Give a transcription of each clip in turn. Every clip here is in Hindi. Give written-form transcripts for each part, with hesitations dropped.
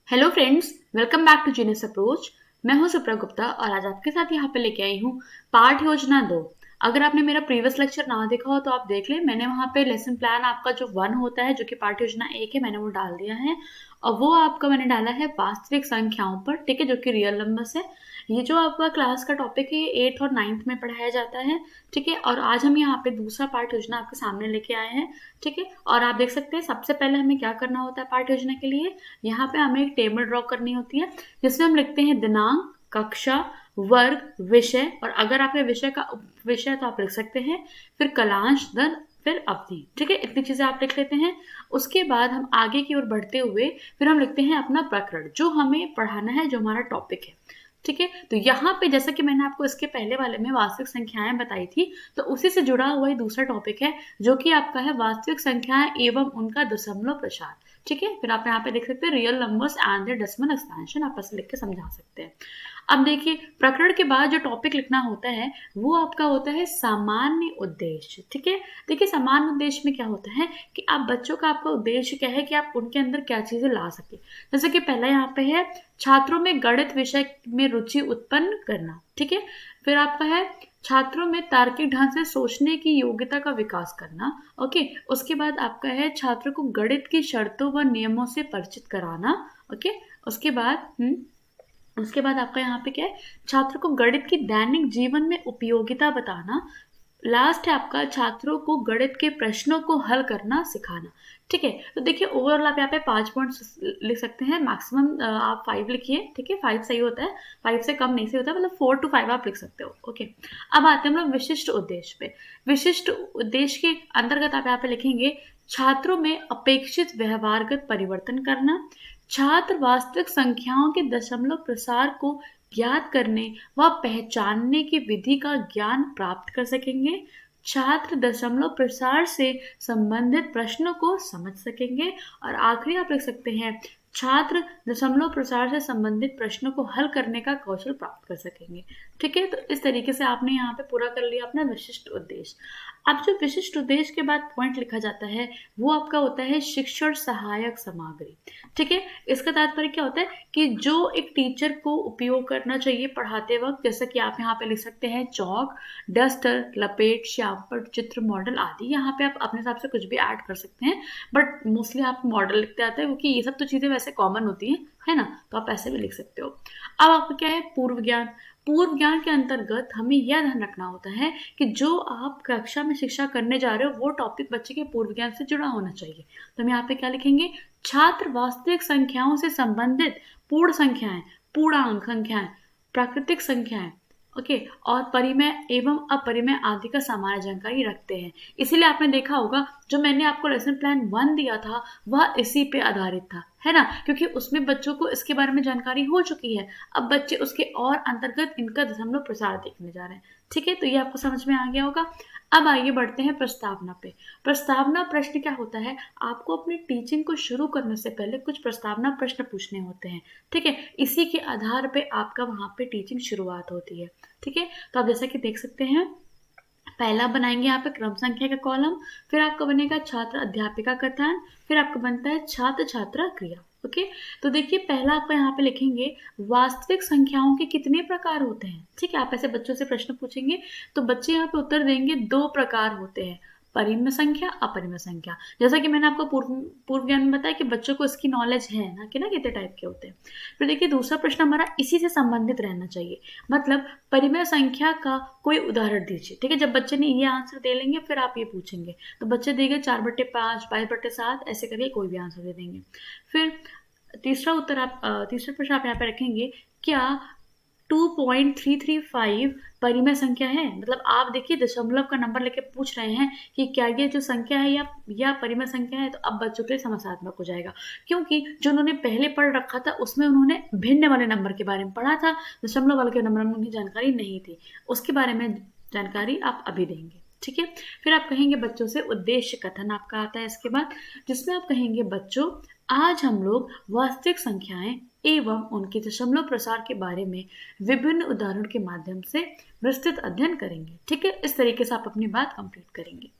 Hello friends, welcome back to genius approach. मैं हूं सुप्रा गुप्ता और आज आपके साथ यहाँ पे लेके आई हूँ पाठ योजना 2। अगर आपने मेरा प्रीवियस लेक्चर ना देखा हो तो आप देख लें। मैंने वहाँ पे लेसन प्लान आपका जो 1 होता है, जो कि पाठ योजना 1 है, मैंने वो डाल दिया है। और वो आपका मैंने डाला है वास्तविक संख्याओं पर, ठीक है, जो कि रियल नंबर्स है। ये जो आपका क्लास का टॉपिक है, ये 8th और 9th में पढ़ाया जाता है, ठीक है। और आज हम यहाँ पे दूसरा पाठ योजना आपके सामने लेके आए हैं, ठीक है। और आप देख सकते हैं सबसे पहले हमें क्या करना होता है पाठ योजना के लिए। यहाँ पे हमें एक टेबल ड्रॉ करनी होती है जिसमें हम लिखते हैं दिनांक, कक्षा, वर्ग, विषय। और अगर आपके विषय का विषय तो आप लिख सकते हैं, फिर कलांश, दर, फिर अवधि, ठीक है। इतनी चीजें आप लिख लेते हैं। उसके बाद हम आगे की ओर बढ़ते हुए फिर हम लिखते हैं अपना प्रकरण, जो हमें पढ़ाना है, जो हमारा टॉपिक है, ठीक है। तो यहाँ पे जैसा कि मैंने आपको इसके पहले वाले में वास्तविक संख्याएं बताई थी, तो उसी से जुड़ा हुआ ही दूसरा टॉपिक है, जो कि आपका है वास्तविक संख्याएं एवं उनका दशमलव प्रसार, ठीक है। फिर आप यहाँ पे देख सकते हैं real numbers and their decimal expansion, आप ऐसे लिख के समझा सकते हैं। अब देखिए, प्रकरण के बाद जो टॉपिक लिखना होता है वो आपका होता है सामान्य उद्देश्य, ठीक है। देखिए, सामान्य उद्देश्य में क्या होता है कि आप बच्चों का, आपका उद्देश्य क्या है कि आप उनके अंदर क्या चीजें ला सके। जैसे कि पहला यहाँ पे है छात्रों में गणित विषय में रुचि उत्पन्न करना, ठीक है। फिर आपका है छात्रों में तार्किक ढंग से सोचने की योग्यता का विकास करना, ओके। उसके बाद आपका है छात्रों को गणित की शर्तों व नियमों से परिचित कराना, ओके। उसके बाद उसके बाद आपका यहाँ पे क्या है, छात्र को गणित की दैनिक जीवन में उपयोगिता बताना। लास्ट है आपका छात्रों को गणित के प्रश्नों को हल करना सिखाना, ठीक है। तो देखिए, ओवरऑल आप यहाँ पे 5 पॉइंट्स लिख सकते हैं, मैक्सिमम आप 5 लिखिए, ठीक है। 5 सही होता है, 5 से कम नहीं सही होता है, मतलब 4 to 5 आप लिख सकते हो, ओके। अब आते हैं हम लोग विशिष्ट उद्देश्य पे। विशिष्ट उद्देश्य के अंतर्गत आप यहाँ पे लिखेंगे छात्रों में अपेक्षित व्यवहारगत परिवर्तन करना। छात्र वास्तविक संख्याओं के दशमलव प्रसार को ज्ञात करने व पहचानने की विधि का ज्ञान प्राप्त कर सकेंगे। छात्र दशमलव प्रसार से संबंधित प्रश्नों को समझ सकेंगे। और आखिरी आप लिख सकते हैं छात्र दशमलव प्रसार से संबंधित प्रश्नों को हल करने का कौशल प्राप्त कर सकेंगे, ठीक है। तो इस तरीके से आपने यहाँ पे पूरा कर लिया अपना विशिष्ट उद्देश्य। अब जो विशिष्ट उद्देश्य के बाद पॉइंट लिखा जाता है वो आपका होता है शिक्षण सहायक सामग्री, ठीक है। इसका तात्पर्य क्या होता है कि जो एक टीचर को उपयोग करना चाहिए पढ़ाते वक्त, जैसा कि आप यहाँ पे लिख सकते हैं चौक, डस्टर, लपेट, श्यामपट्ट, चित्र, मॉडल आदि। यहाँ पे आप अपने हिसाब से कुछ भी ऐड कर सकते हैं, बट मोस्टली आप मॉडल लिखते आते हैं क्योंकि ये सब तो चीजें वैसे कॉमन होती हैं, है ना। तो आप ऐसे भी लिख सकते हो। अब आपका क्या है पूर्व ज्ञान। पूर्व ज्ञान के अंतर्गत हमें यह ध्यान रखना होता है कि जो आप कक्षा में शिक्षा करने जा रहे हो वो टॉपिक बच्चे के पूर्व ज्ञान से जुड़ा होना चाहिए। तो हम यहाँ पे क्या लिखेंगे, छात्र वास्तविक संख्याओं से संबंधित पूर्ण संख्याएं, पूर्णांक संख्याएं, प्राकृतिक संख्याएं, ओके, और परिमेय एवं अपरिमेय आदि का सामान्य जानकारी रखते हैं। इसीलिए आपने देखा होगा जो मैंने आपको लेसन प्लान 1 दिया था वह इसी पे आधारित था, है ना, क्योंकि उसमें बच्चों को इसके बारे में जानकारी हो चुकी है। अब बच्चे उसके और अंतर्गत इनका दशमलव प्रसार देखने जा रहे हैं, ठीक है। तो ये आपको समझ में आ गया होगा। अब आइए बढ़ते हैं प्रस्तावना पे। प्रस्तावना प्रश्न क्या होता है, आपको अपनी टीचिंग को शुरू करने से पहले कुछ प्रस्तावना प्रश्न पूछने होते हैं, ठीक है। इसी के आधार पे आपका वहां पे टीचिंग शुरुआत होती है, ठीक है। तो आप जैसा कि देख सकते हैं, पहला बनाएंगे यहाँ पे क्रम संख्या का कॉलम, फिर आपका बनेगा छात्र अध्यापिका कथन, फिर आपका बनता है छात्र छात्रा क्रिया, ओके। तो देखिए, पहला आपका यहाँ पे लिखेंगे वास्तविक संख्याओं के कितने प्रकार होते हैं, ठीक है। आप ऐसे बच्चों से प्रश्न पूछेंगे तो बच्चे यहाँ पे उत्तर देंगे 2 प्रकार होते हैं, परिमेय संख्या, अपरिमेय संख्या। जैसा कि मैंने आपको पूर्व ज्ञान में बताया कि बच्चों को इसकी नॉलेज है ना कि ना कितने टाइप के होते हैं। फिर देखिए, दूसरा प्रश्न हमारा इसी से संबंधित रहना चाहिए, मतलब परिमेय संख्या का कोई उदाहरण दीजिए, ठीक है। जब बच्चे ने ये आंसर दे लेंगे फिर आप ये पूछेंगे, तो बच्चे देंगे 4/5, 22/7, ऐसे करके कोई भी आंसर दे देंगे। फिर तीसरा प्रश्न आप यहाँ पे रखेंगे, क्या 2.335 परिमेय संख्या है। मतलब आप देखिए दशमलव का नंबर लेके पूछ रहे हैं कि क्या ये जो संख्या है या परिमेय संख्या है, तो अब बच्चों के लिए समस्यात्मक हो जाएगा, क्योंकि जो उन्होंने पहले पढ़ रखा था उसमें उन्होंने भिन्न वाले नंबर के बारे में पढ़ा था, दशमलव वाले के नंबर में उन्हें जानकारी नहीं थी, उसके बारे में जानकारी आप अभी देंगे, ठीक है। फिर आप कहेंगे बच्चों से उद्देश्य कथन आपका आता है इसके बाद, जिसमें आप कहेंगे बच्चों आज हम लोग वास्तविक संख्याएं एवं उनके दशमलव प्रसार के बारे में विभिन्न उदाहरणों के माध्यम से विस्तृत अध्ययन करेंगे। ठीक है, इस तरीके से आप अपनी बात कंप्लीट करेंगे।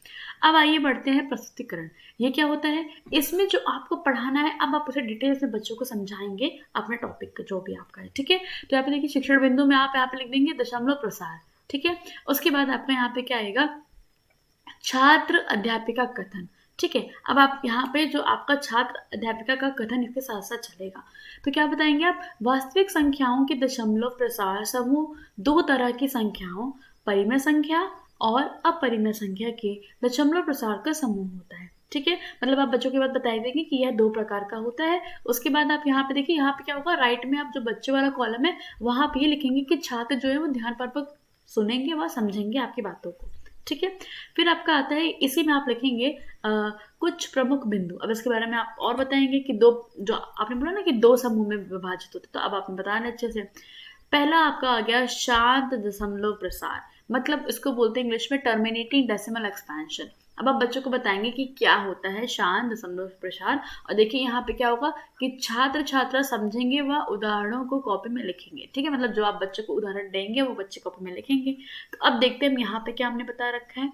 अब आइए बढ़ते हैं प्रस्तुतिकरण। ये क्या होता है? इसमें जो आपको पढ़ाना है, अब आप उसे डिटेल में बच्चों को समझाएंगे अपने टॉपिक का जो भी आपका है। ठीक है, तो यहाँ पे देखिए शिक्षण बिंदु में आप यहाँ पे लिख देंगे दशमलव प्रसार। ठीक है, उसके बाद आपका यहाँ पे क्या आएगा? छात्र अध्यापिका कथन। ठीक है, अब आप यहाँ पे जो आपका छात्र अध्यापिका का कथन इसके साथ साथ चलेगा। तो क्या बताएंगे आप? वास्तविक संख्याओं के दशमलव प्रसार समूह दो तरह की संख्याओं, परिमेय संख्या और अपरिमेय संख्या के दशमलव प्रसार का समूह होता है। ठीक है, मतलब आप बच्चों के बाद बताए देंगे कि यह दो प्रकार का होता है। उसके बाद आप यहाँ पे देखिए, यहाँ पे क्या होगा, राइट में आप जो बच्चों वाला कॉलम है वहां पे ये लिखेंगे कि छात्र जो है वो ध्यानपूर्वक सुनेंगे व समझेंगे आपकी बातों को। ठीक है, फिर आपका आता है, इसी में आप लिखेंगे कुछ प्रमुख बिंदु। अब इसके बारे में आप और बताएंगे कि दो, जो आपने बोला ना कि दो समूह में विभाजित होते, तो अब आपने बताना अच्छे से। पहला आपका आ गया शांत दशमलव प्रसार, मतलब इसको बोलते हैं इंग्लिश में टर्मिनेटिंग डेसिमल एक्सपेंशन। अब आप बच्चों को बताएंगे कि क्या होता है शांत दशमलव प्रसार। और देखिए यहाँ पे क्या होगा कि छात्र छात्रा समझेंगे व उदाहरणों को कॉपी में लिखेंगे। ठीक है, मतलब जो आप बच्चों को उदाहरण देंगे वो बच्चे कॉपी में लिखेंगे। तो अब देखते हैं यहाँ पे क्या हमने बता रखा है।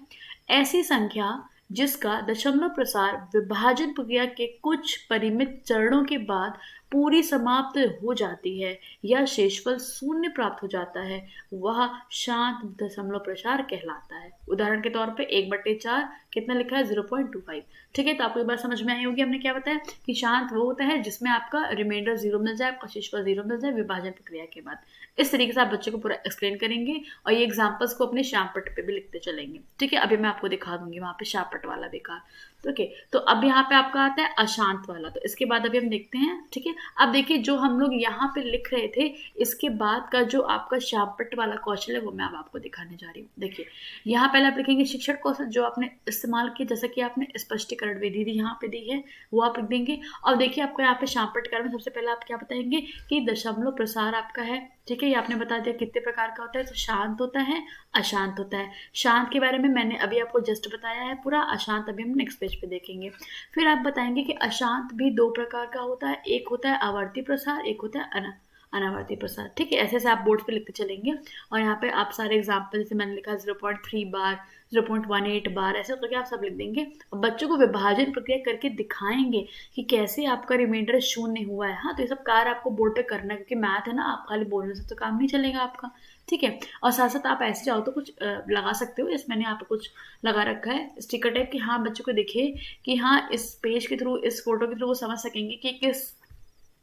ऐसी संख्या जिसका दशमलव प्रसार विभाजन प्रक्रिया के कुछ परिमित चरणों के बाद पूरी समाप्त हो जाती है या शेषफल शून्य प्राप्त हो जाता है, वह शांत दशमलव प्रसार कहलाता है। उदाहरण के तौर पे 1/4 कितना लिखा है? 0.25। ठीक है, तो आपको एक बार समझ में आई होगी हमने क्या बताया कि शांत वो होता है जिसमें आपका रिमाइंडर 0 मिल जाए, आपका शेषफल 0 मिल जाए विभाजन प्रक्रिया के बाद। इस तरीके से आप बच्चे को पूरा एक्सप्लेन करेंगे और ये एग्जाम्पल्स को अपने श्यामपट्ट पे भी लिखते चलेंगे। ठीक है, अभी मैं आपको दिखा दूंगी वहां पे श्यामपट्ट वाला बेकार। ओके, तो अब यहाँ पे आपका आता है अशांत वाला, तो इसके बाद अभी हम देखते हैं। ठीक है, अब देखिए जो हम लोग यहाँ पे लिख रहे थे, इसके बाद का जो आपका श्यामपट्ट वाला कौशल है वो मैं अब आपको दिखाने जा रही हूँ। देखिए यहाँ पहले आप लिखेंगे शिक्षण कौशल जो आपने इस्तेमाल किया, जैसा कि आपने स्पष्टीकरण विधि दी यहाँ पे दी है वो आप लिख देंगे। और देखिए आपको यहाँ पे श्यामपट्ट में सबसे पहले आप क्या बताएंगे कि दशमलव प्रसार आपका है। ठीक है, ये आपने बता दिया कितने प्रकार का होता है, तो शांत होता है, अशांत होता है। शांत के बारे में मैंने अभी आपको जस्ट बताया है पूरा, अशांत अभी हम नेक्स्ट पेज पे देखेंगे। फिर आप बताएंगे कि अशांत भी दो प्रकार का होता है, एक होता है आवर्ती प्रसार, एक होता है अनावर्ती प्रसार। ठीक है, ऐसे ऐसे आप बोर्ड पे लिखते चलेंगे। और यहाँ पे आप सारे एग्जाम्पल जैसे मैंने लिखा 0.3 बार, 0.18 बार, ऐसे करके आप सब लिख देंगे और बच्चों को विभाजन प्रक्रिया करके दिखाएंगे कि कैसे आपका रिमाइंडर शून्य हुआ है। हाँ, तो ये सब कार्य आपको बोर्ड पे करना है क्योंकि मैथ है ना, आप खाली बोलने से तो काम नहीं चलेगा आपका। ठीक है, और साथ साथ आप ऐसे चाहो तो कुछ लगा सकते हो। इस मैंने यहाँ पे कुछ लगा रखा है स्टिकर टाइप कि हाँ बच्चों को दिखे कि हाँ इस पेज के थ्रू, इस फोटो के थ्रू वो समझ सकेंगे कि किस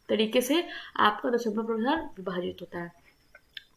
तरीके से आपका दशमलव प्रसार विभाजित होता है।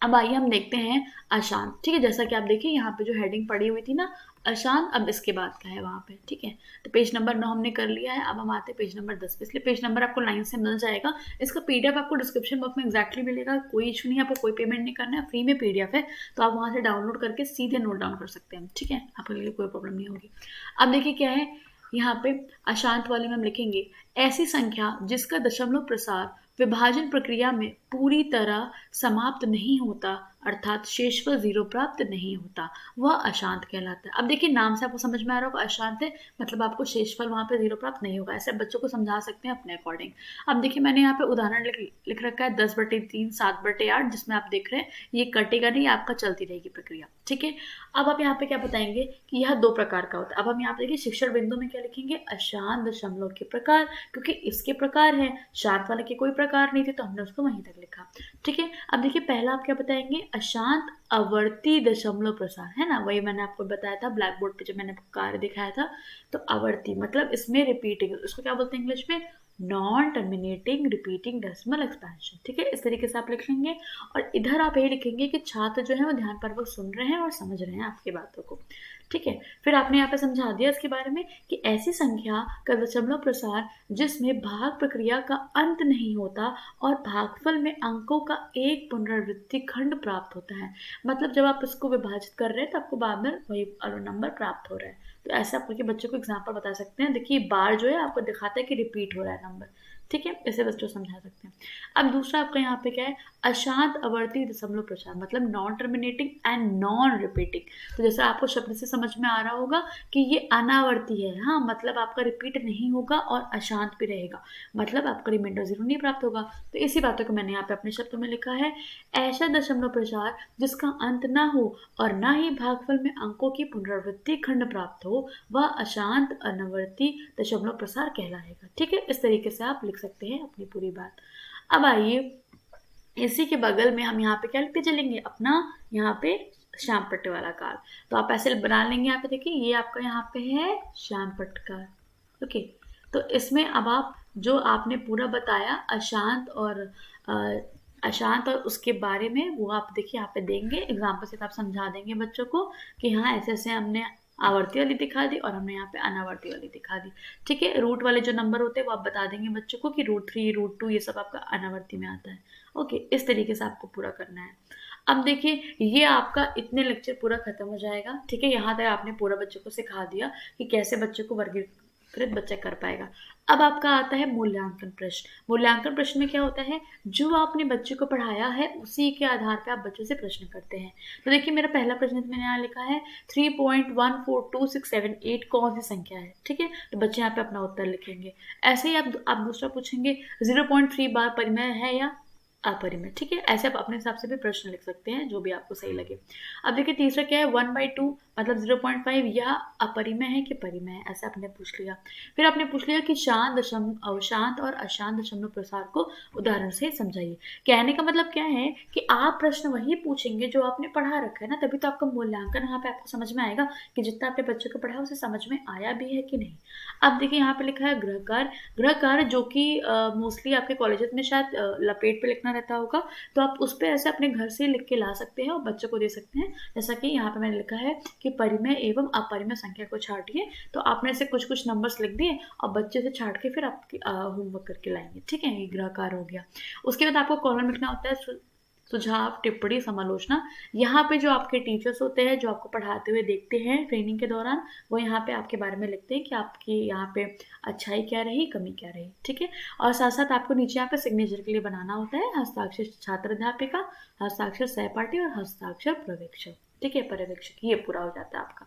अब आइए हम देखते हैं अशांत। ठीक है, जैसा कि आप देखिए यहाँ पे जो हेडिंग पड़ी हुई थी ना अशांत, अब इसके बाद का है वहाँ पे। ठीक है, तो पेज नंबर 9 हमने कर लिया है। अब हम आते हैं पेज नंबर 10 पे, इसलिए पेज नंबर आपको लाइन से मिल जाएगा। इसका पीडीएफ आपको डिस्क्रिप्शन बॉक्स में एक्जैक्टली मिलेगा, कोई इशू नहीं है, आपको कोई पेमेंट नहीं करना है, फ्री में पीडीएफ है, तो आप वहाँ से डाउनलोड करके सीधे नोट डाउन कर सकते हैं। ठीक है, आपके लिए कोई प्रॉब्लम नहीं होगी। अब देखिए क्या है यहाँ पे अशांत वाले में हम लिखेंगे ऐसी संख्या जिसका दशमलव प्रसार विभाजन प्रक्रिया में पूरी तरह समाप्त नहीं होता, अर्थात शेषफल 0 प्राप्त नहीं होता, वह अशांत कहलाता है। अब देखिए नाम से आपको समझ में आ रहा होगा अशांत है मतलब आपको शेषफल वहां पे 0 प्राप्त नहीं होगा। ऐसे बच्चों को समझा सकते हैं अपने अकॉर्डिंग। अब देखिए मैंने यहाँ पे उदाहरण लिख रखा है 10/3 7/8, जिसमें आप देख रहे हैं ये कटेगा नहीं, आपका चलती रहेगी प्रक्रिया। ठीक है, अब आप यहाँ पे क्या बताएंगे कि यह दो प्रकार का होता है। अब हम यहाँ पे देखिए शिक्षण बिंदु में क्या लिखेंगे, अशांत दशमलव के प्रकार, क्योंकि इसके प्रकार है, शांत वाले के कोई प्रकार नहीं थे तो हमने उसको वहीं तक लिखा। ठीक है, अब देखिए पहला आप क्या बताएंगे, अशांत आवर्ती दशमलव प्रसार, है ना, वही मैंने आपको बताया था ब्लैक बोर्ड पे जब मैंने कार्य दिखाया था। तो आवर्ती मतलब इसमें रिपीटिंग, उसको क्या बोलते हैं इंग्लिश में, non terminating repeating decimal expansion. ठीक है, इस तरीके से आप लिख लेंगे। और इधर आप ये लिखेंगे कि छात्र जो है वो ध्यानपूर्वक सुन रहे हैं और समझ रहे हैं आपकी बातों को। ठीक है, फिर आपने यहाँ पे समझा दिया इसके बारे में कि ऐसी संख्या का दशमलव प्रसार जिसमें भाग प्रक्रिया का अंत नहीं होता और भागफल में अंकों का एक पुनरावृत्ति खंड प्राप्त होता है। मतलब जब आप इसको विभाजित कर रहे हैं तो आपको बाद में वही नंबर प्राप्त हो रहा है। तो ऐसे आप करके बच्चों को एग्जाम्पल बता सकते हैं। देखिए बार जो है आपको दिखाता है कि रिपीट हो रहा है नंबर। ठीक है, इसे बच्चों समझा सकते हैं। अब दूसरा आपका यहाँ पे क्या है, अशांत अवर्ती दशमलव प्रचार, मतलब non terminating and non repeating. तो जैसे आपको शब्द से समझ में आ रहा होगा कि ये अनावर्ती है, हाँ, मतलब आपका रिपीट नहीं होगा और अशांत भी रहेगा, मतलब आपका रिमाइंडर 0 नहीं प्राप्त होगा। तो इसी बातों को मैंने यहाँ पे अपने शब्दों में लिखा है, ऐसा दशमलव प्रचार जिसका अंत ना हो और ना ही भागफल में अंकों की पुनरावृत्ति खंड प्राप्त हो, वह अशांत अनवर्ती दशमलव प्रसार कहलाएगा। ठीक है, इस तरीके से आप लिख सकते हैं अपनी पूरी बात। अब आइए, इसी के बगल में हम यहाँ पे क्या लिखते चलेंगे, अपना यहाँ पे श्याम पट्ट वाला काल। तो आप ऐसे बना लेंगे, यहाँ पे देखिए ये आपका यहाँ पे है श्याम पट्ट काल। ओके, तो इसमें अब आप जो आपने पूरा बताया अशांत और अशांत और उसके बारे में, वो आप देखिए यहाँ पे देंगे एग्जाम्पल से, आप समझा देंगे बच्चों को कि हाँ ऐसे ऐसे हमने आवर्ती वाली दिखा दी और हमने यहाँ पे अनावर्ती वाली दिखा दी। ठीक है, रूट वाले जो नंबर होते हैं वो आप बता देंगे बच्चों को कि √3 √2 ये सब आपका अनावर्ती में आता है। ओके, इस तरीके से आपको पूरा करना है। अब देखिए ये आपका इतने लेक्चर पूरा खत्म हो जाएगा। ठीक है, यहाँ तक आपने पूरा बच्चों को सिखा दिया कि कैसे बच्चे को वर्गीकृत बच्चा कर पाएगा। अब आपका आता है मूल्यांकन प्रश्न। मूल्यांकन प्रश्न में क्या होता है, जो आपने बच्चे को पढ़ाया है उसी के आधार पर आप बच्चों से प्रश्न करते हैं। तो देखिए मेरा पहला प्रश्न मैंने यहाँ लिखा है 3.142678 कौन सी संख्या है। ठीक है, तो बच्चे यहाँ पे अपना उत्तर लिखेंगे। ऐसे ही आप दूसरा पूछेंगे 0.3 बार परिमेय है या अपरिमेय। ठीक है, ऐसे आप अपने हिसाब से भी प्रश्न लिख सकते हैं, जो भी आपको सही लगे। अब देखिए तीसरा क्या है, 1/2 मतलब 0.5 यह अपरिमेय है कि परिमेय है, ऐसा आपने पूछ लिया। फिर आपने पूछ लिया कि शांत और अशांत दशमलव प्रसार को उदाहरण से समझाइए। कहने का मतलब क्या है कि आप प्रश्न वही पूछेंगे जो आपने पढ़ा रखा है ना, तभी तो आपका मूल्यांकन यहाँ पे आपको समझ में आएगा कि जितना आपने बच्चे को पढ़ा उसे समझ में आया भी है कि नहीं। अब देखिए यहाँ पे लिखा है गृहकार। गृहकार जो कि मोस्टली आपके कॉलेजेस में शायद लपेट पे लिखना रहता होगा, तो आप उस पर ऐसे अपने घर से लिख के ला सकते हैं और बच्चों को दे सकते हैं। जैसा कि यहाँ पे मैंने लिखा है कि परिमेय एवं अपरिमेय संख्या को छाटिए, तो आपने ऐसे कुछ कुछ नंबर्स लिख दिए और बच्चे से छाट के फिर आप होमवर्क करके लाएंगे। ठीक है, ये गृहकार हो गया। उसके बाद आपको कॉलम लिखना होता है सुझाव, टिप्पणी, समालोचना। यहाँ पे जो आपके टीचर्स होते हैं, जो आपको पढ़ाते हुए देखते हैं ट्रेनिंग के दौरान, वो यहाँ पे आपके बारे में लिखते हैं कि आपकी यहाँ पे अच्छाई क्या रही, कमी क्या रही। ठीक है, और साथ साथ आपको नीचे यहाँ पे सिग्नेचर के लिए बनाना होता है हस्ताक्षर छात्र अध्यापिका, हस्ताक्षर सहपाठी और हस्ताक्षर पर्यवेक्षक। ठीक है, पर्यवेक्षक, ये पूरा हो जाता है आपका।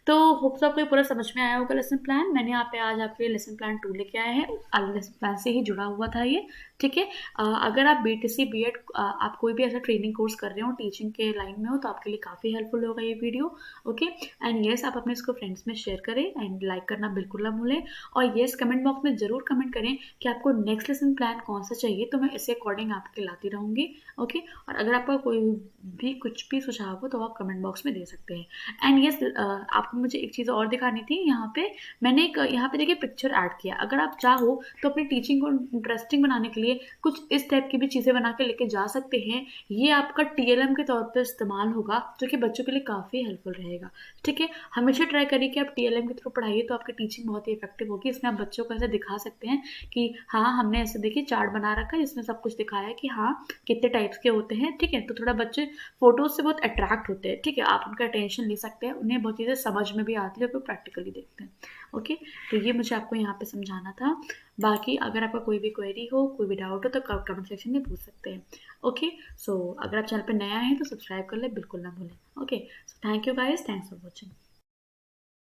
तो होप सो आपको ये पूरा समझ में आया होगा लेसन प्लान। मैंने यहाँ पे आज आपके लेसन प्लान 2 लेके आए हैं, लेसन प्लान से ही जुड़ा हुआ था ये। ठीक है, अगर आप BTC B.Ed आप कोई भी ऐसा ट्रेनिंग कोर्स कर रहे हो, टीचिंग के लाइन में हो, तो आपके लिए काफ़ी हेल्पफुल होगा ये वीडियो। ओके, एंड येस आप अपने इसको फ्रेंड्स में शेयर करें एंड लाइक करना बिल्कुल ना भूलें। और येस कमेंट बॉक्स में ज़रूर कमेंट करें कि आपको नेक्स्ट लेसन प्लान कौन सा चाहिए, तो मैं इसी अकॉर्डिंग आपके लाती रहूँगी। ओके, और अगर आपका कोई भी कुछ भी सुझाव हो तो आप कमेंट बॉक्स में दे सकते हैं। एंड येस आपको मुझे एक चीज़ और दिखानी थी, यहाँ पे मैंने एक यहाँ पे देखिए पिक्चर ऐड किया। अगर आप चाहो तो अपनी टीचिंग को इंटरेस्टिंग बनाने के लिए कुछ इस टाइप की भी चीज़ें बना के लेके जा सकते हैं। ये आपका TLM के तौर पर इस्तेमाल होगा, जो कि बच्चों के लिए काफ़ी हेल्पफुल रहेगा। ठीक है, हमेशा ट्राई करिए कि आप TLM के थ्रू पढ़ाइए, तो आपकी टीचिंग बहुत ही इफेक्टिव होगी। इसमें आप बच्चों को ऐसे दिखा सकते हैं कि हाँ हमने ऐसे देखिए चार्ट बना रखा है जिसमें सब कुछ दिखाया है कि हाँ कितने टाइप्स के होते हैं। ठीक है, तो थोड़ा बच्चे फोटोज से बहुत अट्रैक्ट होते हैं। ठीक है, आप उनका अटेंशन ले सकते हैं, उन्हें बहुत चीज़ें समझ में भी आती है और प्रैक्टिकली देखते हैं। ओके, तो ये मुझे आपको यहाँ पे समझाना था। बाकी अगर आपका कोई भी क्वेरी हो, कोई भी डाउट हो, तो कमेंट सेक्शन में पूछ सकते हैं। ओके, सो अगर आप चैनल पे नया हैं तो सब्सक्राइब कर ले बिल्कुल ना भूलें। Okay, so thank you guys, thanks for watching.